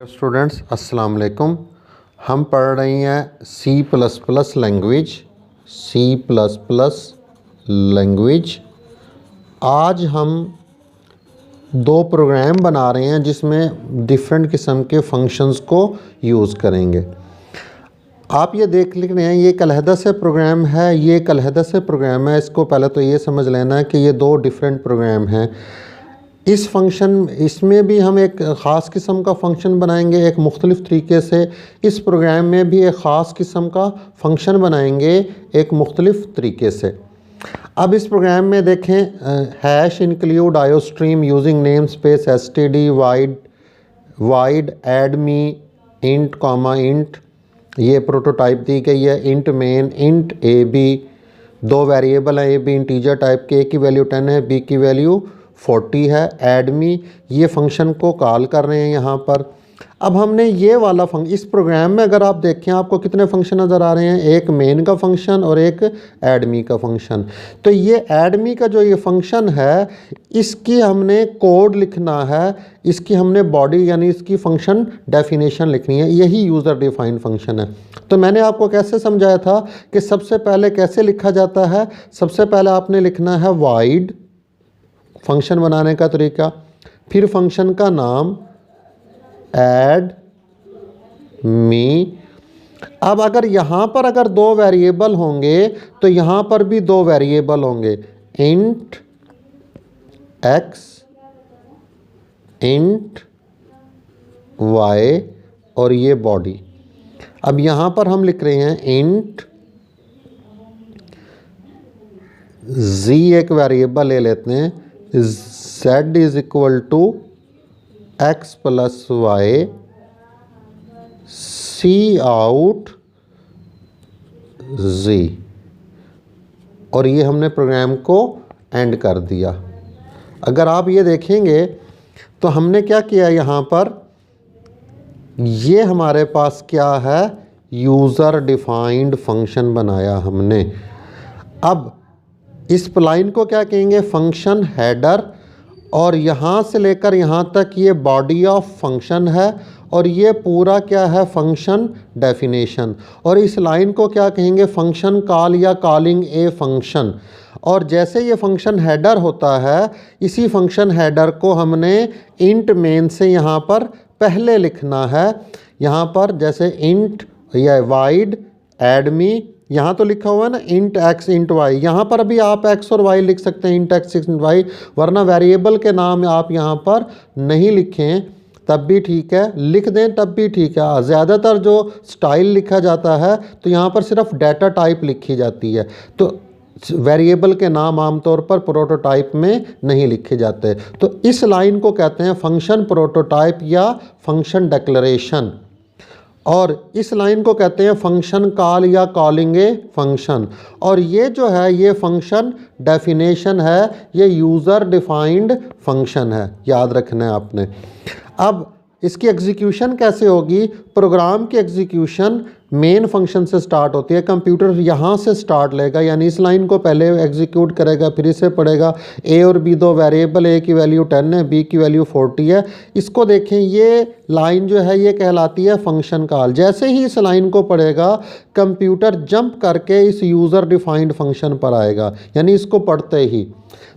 Students अस्सलाम वालेकुम। हम पढ़ रही हैं C++ लैंग्वेज। आज हम दो प्रोग्राम बना रहे हैं जिसमें डिफरेंट किस्म के फंक्शंस को यूज़ करेंगे। आप ये देख लिख रहे हैं, ये एक अलहदा से प्रोग्राम है, ये एक अलहदा से प्रोग्राम है। इसको पहले तो ये समझ लेना है कि ये दो डिफरेंट प्रोग्राम हैं। इस फंक्शन इसमें भी हम एक ख़ास किस्म का फंक्शन बनाएंगे एक मुख्तलिफ़ तरीके से। इस प्रोग्राम में भी एक ख़ास किस्म का फंक्शन बनाएंगे एक मुख्तलिफ़ तरीके से। अब इस प्रोग्राम में देखें, hash include iostream using namespace std void add me int comma int, ये प्रोटोटाइप दी गई है। Int main int a b, दो वेरिएबल हैं, ए बी इंटीजर टाइप के, ए की वैल्यू 10 है, बी की वैल्यू 40 है। एडमी ये फंक्शन को कॉल कर रहे हैं यहाँ पर। अब हमने ये वाला इस प्रोग्राम में अगर आप देखें आपको कितने फंक्शन नज़र आ रहे हैं, एक मेन का फंक्शन और एक एडमी का फंक्शन। तो ये एडमी का जो ये फंक्शन है इसकी हमने कोड लिखना है, इसकी हमने बॉडी यानी इसकी फंक्शन डेफिनेशन लिखनी है। यही यूज़र डिफाइंड फंक्शन है। तो मैंने आपको कैसे समझाया था कि सबसे पहले कैसे लिखा जाता है। सबसे पहले आपने लिखना है वाइड, फंक्शन बनाने का तरीका, फिर फंक्शन का नाम ऐड मी। अब अगर यहाँ पर अगर दो वेरिएबल होंगे तो यहाँ पर भी दो वेरिएबल होंगे, इंट एक्स इंट वाई और ये बॉडी। अब यहाँ पर हम लिख रहे हैं इंट z एक वेरिएबल ले लेते हैं, z is equal to x plus y, cout z, और ये हमने प्रोग्राम को एंड कर दिया। अगर आप ये देखेंगे तो हमने क्या किया यहाँ पर, ये हमारे पास क्या है, यूज़र डिफाइंड फंक्शन बनाया हमने। अब इस लाइन को क्या कहेंगे, फंक्शन हेडर, और यहाँ से लेकर यहाँ तक ये बॉडी ऑफ फंक्शन है और ये पूरा क्या है, फंक्शन डेफिनेशन। और इस लाइन को क्या कहेंगे, फंक्शन कॉल या कॉलिंग ए फंक्शन। और जैसे ये फंक्शन हेडर होता है, इसी फंक्शन हेडर को हमने इंट मेन से यहाँ पर पहले लिखना है। यहाँ पर जैसे इंट या वाइड एडमी, यहाँ तो लिखा हुआ है ना इंट एक्स इंट वाई, यहाँ पर भी आप एक्स और वाई लिख सकते हैं, इंट एक्स इंट वाई, वरना वेरिएबल के नाम आप यहाँ पर नहीं लिखें तब भी ठीक है, लिख दें तब भी ठीक है। ज़्यादातर जो स्टाइल लिखा जाता है तो यहाँ पर सिर्फ डाटा टाइप लिखी जाती है, तो वेरिएबल के नाम आमतौर पर प्रोटोटाइप में नहीं लिखे जाते। तो इस लाइन को कहते हैं फंक्शन प्रोटोटाइप या फंक्शन डिक्लेरेशन, और इस लाइन को कहते हैं फंक्शन कॉल या कॉलिंग ए फंक्शन। और ये जो है ये फंक्शन डेफिनेशन है, ये यूज़र डिफाइंड फंक्शन है, याद रखना है आपने। अब इसकी एग्जीक्यूशन कैसे होगी, प्रोग्राम की एग्जीक्यूशन मेन फंक्शन से स्टार्ट होती है। कंप्यूटर यहाँ से स्टार्ट लेगा, यानी इस लाइन को पहले एग्जीक्यूट करेगा, फिर इसे पढ़ेगा। ए और बी दो वेरिएबल, ए की वैल्यू 10 है, बी की वैल्यू 40 है। इसको देखें, ये लाइन जो है ये कहलाती है फंक्शन कॉल। जैसे ही इस लाइन को पढ़ेगा कंप्यूटर जंप करके इस यूज़र डिफाइंड फंक्शन पर आएगा, यानी इसको पढ़ते ही।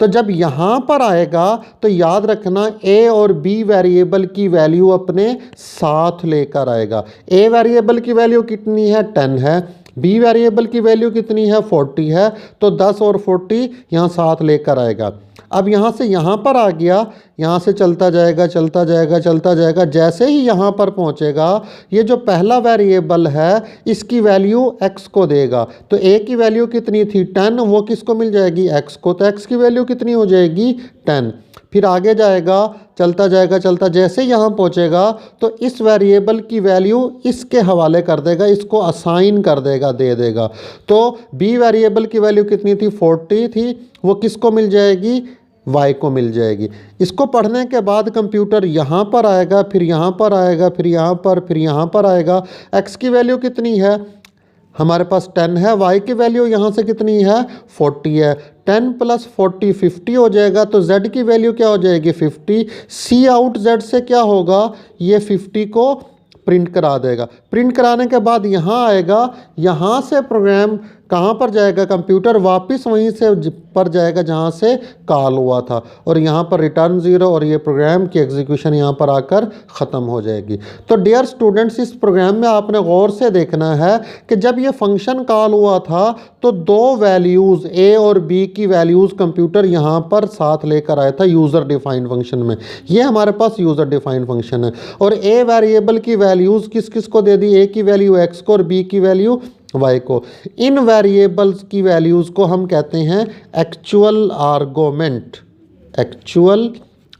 तो जब यहाँ पर आएगा तो याद रखना ए और बी वेरिएबल की वैल्यू अपने साथ लेकर आएगा। ए वेरिएबल की वैल्यू कितनी है, 10 है, बी वेरिएबल की वैल्यू कितनी है, 40 है, तो 10 और 40 यहाँ साथ लेकर आएगा। अब यहाँ से यहाँ पर आ गया, यहाँ से चलता जाएगा चलता जाएगा चलता जाएगा, जैसे ही यहाँ पर पहुँचेगा ये जो पहला वेरिएबल है इसकी वैल्यू x को देगा। तो a की वैल्यू कितनी थी, 10, वो किसको मिल जाएगी, x को, तो x की वैल्यू कितनी हो जाएगी, 10। फिर आगे जाएगा चलता जाएगा चलता, जैसे यहाँ पहुँचेगा तो इस वेरिएबल की वैल्यू इसके हवाले कर देगा, इसको असाइन कर देगा, दे देगा। तो b वेरिएबल की वैल्यू कितनी थी, 40 थी, वो किसको मिल जाएगी, y को मिल जाएगी। इसको पढ़ने के बाद कंप्यूटर यहाँ पर आएगा, फिर यहाँ पर आएगा, फिर यहाँ पर, फिर यहाँ पर आएगा। x की वैल्यू कितनी है, हमारे पास 10 है, y की वैल्यू यहाँ से कितनी है 40 है, 10 + 40 50 हो जाएगा, तो z की वैल्यू क्या हो जाएगी 50। सी आउट z से क्या होगा, ये 50 को प्रिंट करा देगा। प्रिंट कराने के बाद यहाँ आएगा, यहाँ से प्रोग्राम कहाँ पर जाएगा, कंप्यूटर वापस वहीं से पर जाएगा जहाँ से कॉल हुआ था, और यहाँ पर रिटर्न 0 और ये प्रोग्राम की एग्जीक्यूशन यहाँ पर आकर ख़त्म हो जाएगी। तो डियर स्टूडेंट्स, इस प्रोग्राम में आपने गौर से देखना है कि जब ये फंक्शन कॉल हुआ था तो दो वैल्यूज़ a और b की वैल्यूज़ कंप्यूटर यहाँ पर साथ लेकर आया था यूज़र डिफाइंड फंक्शन में। ये हमारे पास यूज़र डिफाइंड फंक्शन है, और a वेरिएबल की वैल्यूज़ किस किस को दे दी, a की वैल्यू x को और b की वैल्यू y को। इन वेरिएबल्स की वैल्यूज़ को हम कहते हैं एक्चुअल आर्गुमेंट, एक्चुअल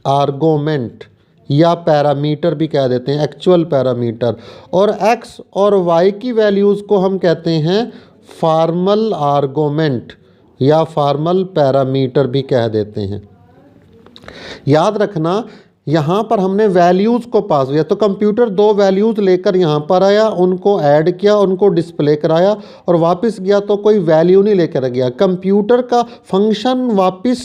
आर्गुमेंट या पैरामीटर भी कह देते हैं, एक्चुअल पैरामीटर। और x और y की वैल्यूज़ को हम कहते हैं फॉर्मल आर्गुमेंट या फॉर्मल पैरामीटर भी कह देते हैं। याद रखना, यहाँ पर हमने वैल्यूज़ को पास किया, तो कंप्यूटर दो वैल्यूज़ लेकर यहाँ पर आया, उनको ऐड किया, उनको डिस्प्ले कराया और वापस गया तो कोई वैल्यू नहीं लेकर गया। कंप्यूटर का फंक्शन वापस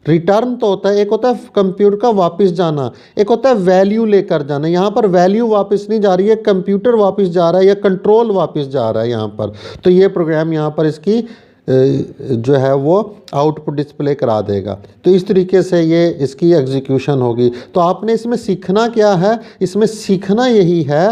रिटर्न तो होता है, एक होता है कंप्यूटर का वापस जाना, एक होता है वैल्यू लेकर जाना। यहाँ पर वैल्यू वापस नहीं जा रही है, कंप्यूटर वापस जा रहा है या कंट्रोल वापस जा रहा है यहाँ पर। तो ये प्रोग्राम यहाँ पर इसकी जो है वो आउटपुट डिस्प्ले करा देगा। तो इस तरीके से ये इसकी एग्जीक्यूशन होगी। तो आपने इसमें सीखना क्या है, इसमें सीखना यही है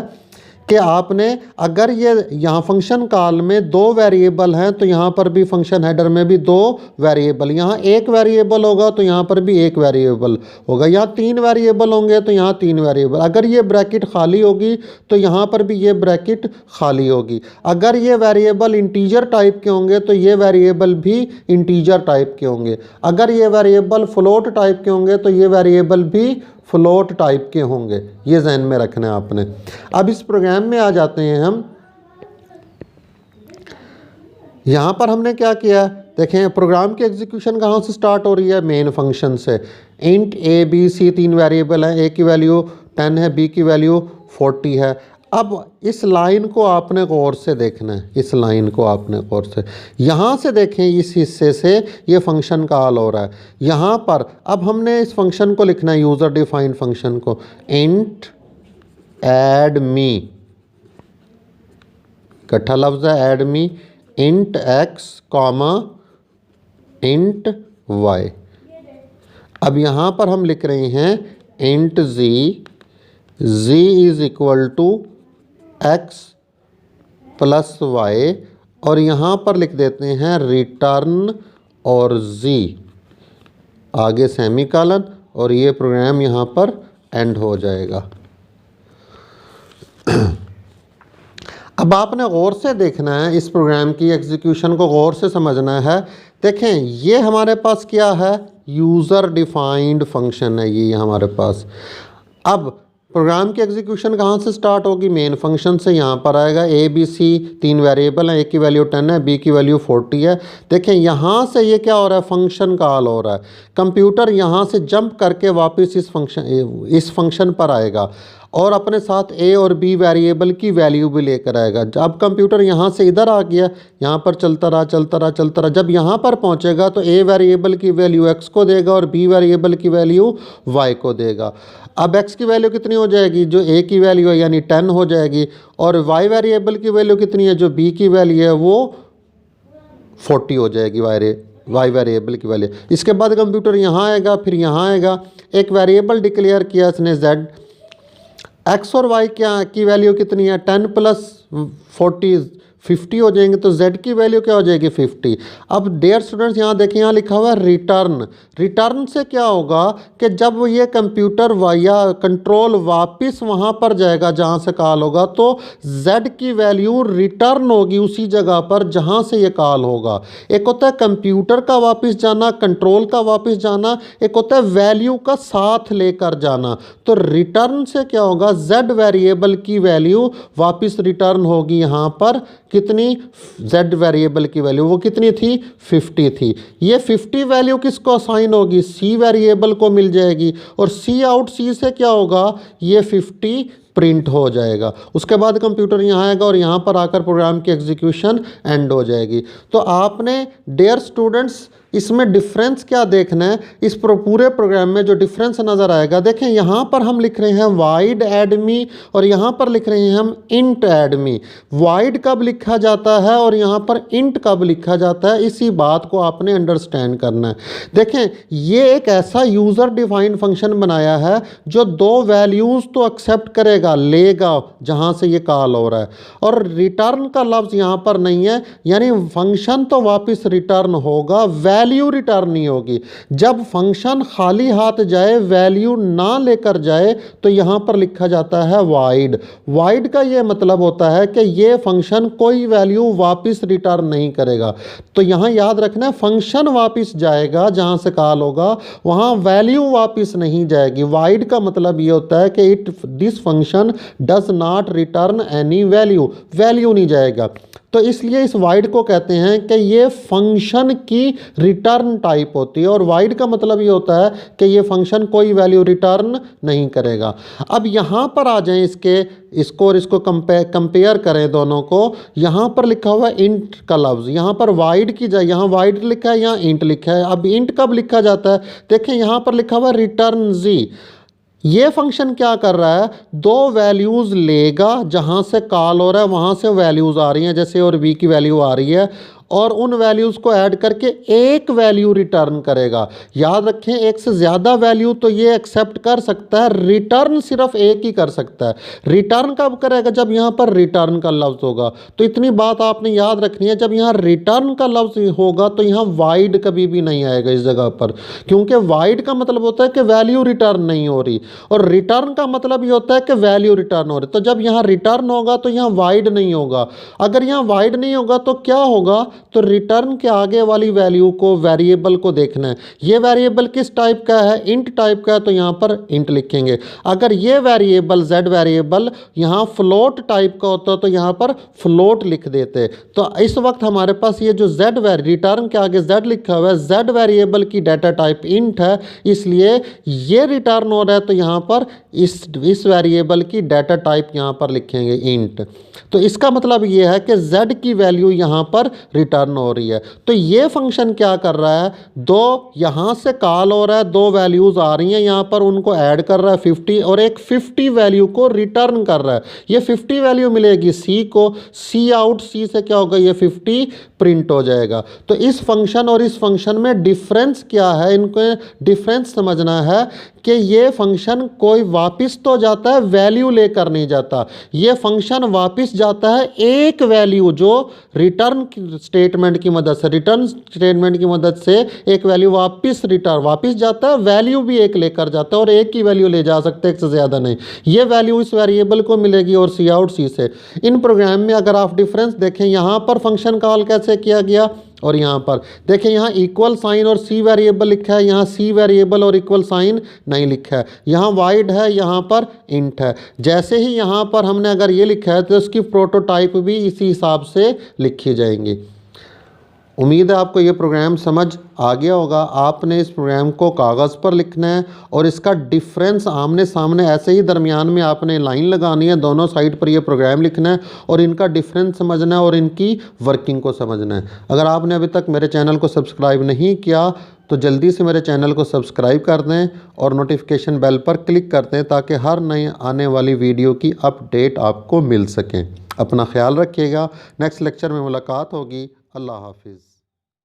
कि आपने अगर ये यहाँ फंक्शन कॉल में दो वेरिएबल हैं तो यहाँ पर भी फंक्शन हेडर में भी दो वेरिएबल, यहाँ एक वेरिएबल होगा तो यहाँ पर भी एक वेरिएबल होगा, यहाँ तीन वेरिएबल होंगे तो यहाँ तीन वेरिएबल। अगर ये ब्रैकेट खाली होगी तो यहाँ पर भी ये ब्रैकेट खाली होगी। अगर ये वेरिएबल इंटीजर टाइप के होंगे तो ये वेरिएबल भी इंटीजर टाइप के होंगे। अगर ये वेरिएबल फ्लोट टाइप के होंगे तो ये वेरिएबल भी फ्लोट टाइप के होंगे। ये ज़हन में रखना है आपने। अब इस प्रोग्राम में आ जाते हैं हम। यहाँ पर हमने क्या किया, देखें प्रोग्राम की एग्जीक्यूशन कहाँ से स्टार्ट हो रही है, मेन फंक्शन से। इंट a b c तीन वेरिएबल हैं, a की वैल्यू 10 है, b की वैल्यू 40 है। अब इस लाइन को आपने गौर से देखना है, इस लाइन को आपने गौर से, यहाँ से देखें इस हिस्से से ये फंक्शन कॉल हो रहा है। यहाँ पर अब हमने इस फंक्शन को लिखना है, यूज़र डिफाइंड फंक्शन को, इंट ऐड मी, इकट्ठा लफ्ज़ है ऐड मी, इंट x कॉमा इंट y। अब यहाँ पर हम लिख रहे हैं int z is equal to x plus y, और यहाँ पर लिख देते हैं रिटर्न और z, आगे सेमीकोलन, और ये प्रोग्राम यहाँ पर एंड हो जाएगा। अब आपने गौर से देखना है, इस प्रोग्राम की एग्जीक्यूशन को गौर से समझना है। देखें ये हमारे पास क्या है, यूज़र डिफाइंड फंक्शन है ये हमारे पास। अब प्रोग्राम की एग्जीक्यूशन कहाँ से स्टार्ट होगी, मेन फंक्शन से। यहाँ पर आएगा a b c तीन वेरिएबल हैं, a की वैल्यू 10 है, b की वैल्यू 40 है। देखें यहाँ से ये क्या हो रहा है, फंक्शन कॉल हो रहा है। कंप्यूटर यहाँ से जंप करके वापस इस फंक्शन पर आएगा और अपने साथ a और b वेरिएबल की वैल्यू भी लेकर आएगा। जब कंप्यूटर यहाँ से इधर आ गया, यहाँ पर चलता रहा चलता रहा चलता रहा, जब यहाँ पर पहुँचेगा तो a वेरिएबल की वैल्यू x को देगा और b वेरिएबल की वैल्यू y को देगा। अब x की वैल्यू कितनी हो जाएगी, जो a की वैल्यू है यानी 10 हो जाएगी, और y वेरिएबल की वैल्यू कितनी है, जो b की वैल्यू है वो 40 हो जाएगी y वेरिएबल की वैल्यू। इसके बाद कंप्यूटर यहाँ आएगा, फिर यहाँ आएगा, एक वेरिएबल डिक्लेयर किया इसने z, x और y क्या की वैल्यू कितनी है, 10 प्लस 40 50 हो जाएंगे, तो z की वैल्यू क्या हो जाएगी 50। अब डियर स्टूडेंट्स यहाँ देखिए, यहाँ लिखा हुआ है रिटर्न। रिटर्न से क्या होगा कि जब ये कंप्यूटर या कंट्रोल वापस वहाँ पर जाएगा जहाँ से कॉल होगा, तो z की वैल्यू रिटर्न होगी उसी जगह पर जहाँ से ये कॉल होगा। एक होता है कंप्यूटर का वापस जाना, कंट्रोल का वापस जाना, एक होता है वैल्यू का साथ लेकर जाना। तो रिटर्न से क्या होगा, z वेरिएबल की वैल्यू वापस रिटर्न होगी यहाँ पर, कितनी, z वेरिएबल की वैल्यू वो कितनी थी, 50 थी। ये 50 वैल्यू किसको असाइन होगी, c वेरिएबल को मिल जाएगी, और c आउट c से क्या होगा, ये 50 प्रिंट हो जाएगा। उसके बाद कंप्यूटर यहाँ आएगा और यहाँ पर आकर प्रोग्राम की एग्जीक्यूशन एंड हो जाएगी। तो आपने डियर स्टूडेंट्स इसमें डिफरेंस क्या देखना है, इस पूरे प्रोग्राम में जो डिफरेंस नज़र आएगा, देखें यहाँ पर हम लिख रहे हैं वाइड एडमी और यहाँ पर लिख रहे हैं हम इंट एडमी। वाइड कब लिखा जाता है और यहाँ पर इंट कब लिखा जाता है, इसी बात को आपने अंडरस्टैंड करना है। देखें ये एक ऐसा यूज़र डिफाइंड फंक्शन बनाया है जो दो वैल्यूज़ तो एक्सेप्ट करेगा, लेगा जहाँ से ये कॉल हो रहा है, और रिटर्न का लफ्ज़ यहाँ पर नहीं है, यानी फंक्शन तो वापस रिटर्न होगा, वैल्यू रिटर्न नहीं होगी। जब फंक्शन खाली हाथ जाए, वैल्यू ना लेकर जाए, तो यहाँ पर लिखा जाता है वाइड। वाइड का ये मतलब होता है कि ये फंक्शन कोई वैल्यू वापस रिटर्न नहीं करेगा। तो यहाँ याद रखना है फंक्शन वापस जाएगा जहाँ से कॉल होगा, वहाँ वैल्यू वापस नहीं जाएगी। वाइड का मतलब ये होता है कि this function does not return any value, value नहीं जाएगा। तो इसलिए इस वाइड को कहते हैं कि ये फंक्शन की रिटर्न टाइप होती है, और वाइड का मतलब ये होता है कि ये फंक्शन कोई वैल्यू रिटर्न नहीं करेगा। अब यहाँ पर आ जाएं इसको और इसको कंपेयर करें दोनों को। यहाँ पर लिखा हुआ है इंट का लफ्ज़, यहाँ पर वाइड की जाए, यहाँ वाइड लिखा है, यहाँ इंट लिखा है। अब इंट कब लिखा जाता है, देखें यहाँ पर लिखा हुआ है रिटर्न जी। ये फंक्शन क्या कर रहा है, दो वैल्यूज़ लेगा, जहाँ से कॉल हो रहा है वहाँ से वैल्यूज़ आ रही हैं, जैसे और वी की वैल्यू आ रही है, और उन वैल्यूज़ को ऐड करके एक वैल्यू रिटर्न करेगा। याद रखें एक से ज़्यादा वैल्यू तो ये एक्सेप्ट कर सकता है, रिटर्न सिर्फ एक ही कर सकता है। रिटर्न कब करेगा, जब यहाँ पर रिटर्न का लफ्ज़ होगा। तो इतनी बात आपने याद रखनी है, जब यहाँ रिटर्न का लफ्ज़ होगा तो यहाँ वाइड कभी भी नहीं आएगा इस जगह पर, क्योंकि वाइड का मतलब होता है कि वैल्यू रिटर्न नहीं हो रही, और रिटर्न का मतलब ये होता है कि वैल्यू रिटर्न हो रही। तो जब यहाँ रिटर्न होगा तो यहाँ वाइड नहीं होगा। अगर यहाँ वाइड नहीं होगा तो क्या होगा, तो रिटर्न के आगे वाली वैल्यू को, वेरिएबल को देखना है। ये वेरिएबल किस टाइप का है, इंट टाइप का है, तो यहाँ पर इंट लिखेंगे। अगर ये वेरिएबल जेड वेरिएबल यहाँ फ्लोट टाइप का होता तो यहाँ पर फ्लोट लिख देते। तो इस वक्त हमारे पास ये जो जेड रिटर्न के आगे जेड लिखा हुआ है, जेड वेरिएबल की डाटा टाइप इंट है, इसलिए ये रिटर्न हो रहा है, तो यहाँ पर इस वेरिएबल की डाटा टाइप यहाँ पर लिखेंगे इंट। तो इसका मतलब ये है कि z की वैल्यू यहाँ पर रिटर्न हो रही है। तो ये फंक्शन क्या कर रहा है, दो यहाँ से कॉल हो रहा है, दो वैल्यूज़ आ रही हैं यहाँ पर, उनको ऐड कर रहा है 50 और एक 50 वैल्यू को रिटर्न कर रहा है। ये 50 वैल्यू मिलेगी सी को, सी आउट, सी से क्या होगा, ये 50 प्रिंट हो जाएगा। तो इस फंक्शन और इस फंक्शन में डिफरेंस क्या है, इनको डिफरेंस समझना है कि ये फंक्शन कोई वापस तो जाता है, वैल्यू लेकर नहीं जाता। ये फंक्शन वापस जाता है एक वैल्यू जो रिटर्न स्टेटमेंट की मदद से, रिटर्न स्टेटमेंट की मदद से एक वैल्यू वापस जाता है, वैल्यू भी एक लेकर जाता है, और एक ही वैल्यू ले जा सकते हैं, एक से ज़्यादा नहीं। ये वैल्यू इस वेरिएबल को मिलेगी और सी आउट सी से। इन प्रोग्राम में अगर आप डिफरेंस देखें, यहाँ पर फंक्शन कॉल कैसे किया गया, और यहाँ पर देखें, यहाँ इक्वल साइन और सी वेरिएबल लिखा है, यहाँ सी वेरिएबल और इक्वल साइन नहीं लिखा है। यहाँ वाइड है, यहाँ पर इंट है। जैसे ही यहाँ पर हमने अगर ये लिखा है तो उसकी प्रोटोटाइप भी इसी हिसाब से लिखी जाएंगी। उम्मीद है आपको ये प्रोग्राम समझ आ गया होगा। आपने इस प्रोग्राम को कागज़ पर लिखना है और इसका डिफरेंस आमने सामने ऐसे ही दरमियान में आपने लाइन लगानी है, दोनों साइड पर ये प्रोग्राम लिखना है और इनका डिफरेंस समझना है और इनकी वर्किंग को समझना है। अगर आपने अभी तक मेरे चैनल को सब्सक्राइब नहीं किया तो जल्दी से मेरे चैनल को सब्सक्राइब कर दें और नोटिफिकेशन बेल पर क्लिक कर दें, ताकि हर नई आने वाली वीडियो की अपडेट आपको मिल सकें। अपना ख्याल रखिएगा। नेक्स्ट लेक्चर में मुलाकात होगी। अल्लाह हाफिज़।